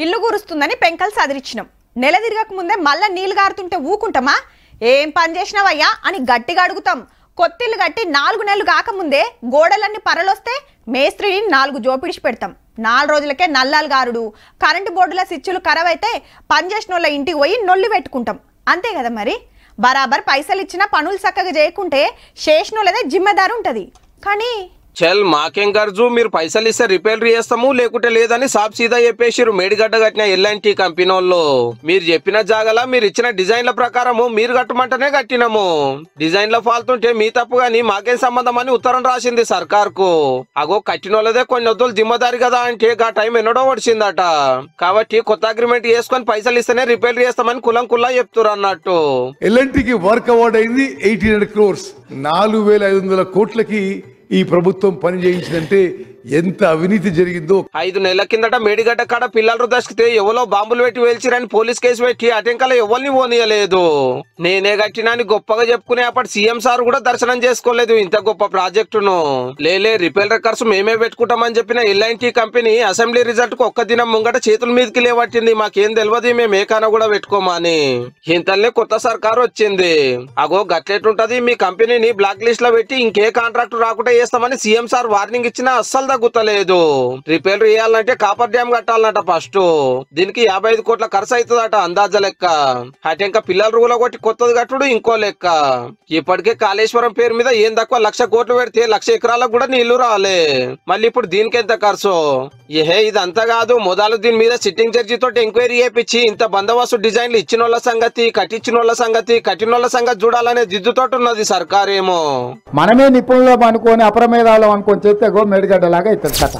ఇల్లు గురుస్తుందని పెంకలు సదిరిచ్చినాం. నెల తిరగక ముందే మళ్ళా నీళ్లు గారుతుంటే ఊకుంటామా? ఏం పని చేసినావయ్యా అని గట్టిగా అడుగుతాం. కొత్తిల్లు కట్టి 4 నెలలు కాకముందే గోడలన్నీ పరలొస్తే మేస్త్రిని 4 జోపిడిచి పెడతాం. 4 రోజులకే నల్లాలు గారుడు, కరెంటు బోర్డుల స్విచ్చులు ఖరాబ్ అయితే పని చేసిన వాళ్ళ ఇంటికి పోయి నొల్లి పెట్టుకుంటాం. అంతే కదా మరి. బరాబర్ పైసలు ఇచ్చినా పనులు చక్కగా చేయకుంటే చేసినోళ్ళదే జిమ్మెదారు ఉంటుంది. కానీ చల్ మాకేం గర్జు, మీరు పైసలు ఇస్తే రిపేర్ చేస్తాము లేకుంటే లేదని సాబ్ సీదా చెప్పేసిరు. మేడిగడ్డ కట్టిన ఎల్ఎన్టీ కంపెనీ వాళ్ళు. మీరు చెప్పిన జాగలా మీరు ఇచ్చిన డిజైన్ల ప్రకారము మీరు కట్టమంటేనే కట్టినాము. డిజైన్ల ఫాల్తుంటే మీ తప్పు గాని మాకేం సంబంధం అని ఉత్తరం రాసింది సర్కార్ కు. అగో కట్టినోళ్ళదే కొన్ని వద్దులు జిమ్మదారి కదా అంటే గా టైం ఎన్నడో వచ్చిందట. కాబట్టి కొత్త అగ్రిమెంట్ చేసుకొని పైసలు ఇస్తేనే రిపేర్ చేస్తామని కులం కుల్లా చెప్తున్నారు అన్నట్టు. ఎల్ఎన్టీకి వర్క్ అవార్డ్ అయింది 1800 crores. 4500 కోట్లకి ఈ ప్రభుత్వం పని చేయించిందంటే ఎంత అవినీతి జరిగిందో. 5 నెలల కిందట మేడిగడ్డ కాడ పిల్లలు దశకితే ఎవరో బాంబులు పెట్టి వేల్చిరని పోలీస్ కేసు పెట్టి అటెంకల ఎవరిని పోనీయలేదు. నేనే కట్టినా అని గొప్పగా చెప్పుకునే అప్పటి సీఎం సార్ కూడా దర్శనం చేసుకోలేదు ఇంత గొప్ప ప్రాజెక్టును. లేలే రిపేర్ ఖర్చు మేమే పెట్టుకుంటామని చెప్పిన ఎల్ఎన్టీ కంపెనీ అసెంబ్లీ రిజల్ట్ కు ఒక్క దినం ముంగట చేతుల మీదకి లేవట్టింది. మాకేం తెలియదు మేము ఏకానా కూడా పెట్టుకోమని. ఇంతల్నే కొత్త సర్కారు వచ్చింది. అగో గట్లెట్లుంటది, మీ కంపెనీని బ్లాక్ లిస్ట్ లో పెట్టి ఇంకే కాంట్రాక్ట్ రాకుండా చేస్తామని సీఎం సార్ వార్నింగ్ ఇచ్చినా అస్సలు తగ్గుతలేదు. రిపేర్ చేయాలంటే కాపర్ డ్యామ్ కట్టాలన్నట ఫస్ట్. దీనికి 55 కోట్ల ఖర్చు అవుతుందట అందాజ లెక్క. అటు ఇంకా పిల్లల రూల కొట్టి కొత్తది కట్టుడు ఇంకో లెక్క. ఇప్పటికే కాళేశ్వరం పేరు మీద ఏం తక్కువ 1,00,000 కోట్లు పెడితే 1,00,000 ఎకరాలకు కూడా నీళ్లు రాలే. మళ్ళీ ఇప్పుడు దీనికి ఎంత ఖర్చు? ఏహే ఇదంతా కాదు, మొదలు దీని మీద సిట్టింగ్ జడ్జి తోటి ఎంక్వైరీ చేపించి ఇంత బందోబస్తు డిజైన్లు ఇచ్చినోళ్ల సంగతి, కట్టించినోళ్ల సంగతి, కట్టినోళ్ల సంగతి చూడాలనే జిద్దుతోటి ఉన్నది సర్కారేమో. మనమే నిపుణులు అనుకోని అప్రమేదాలు అనుకొని చేస్తే మేడిగడ్డ లాగా అవుతుంది కథ.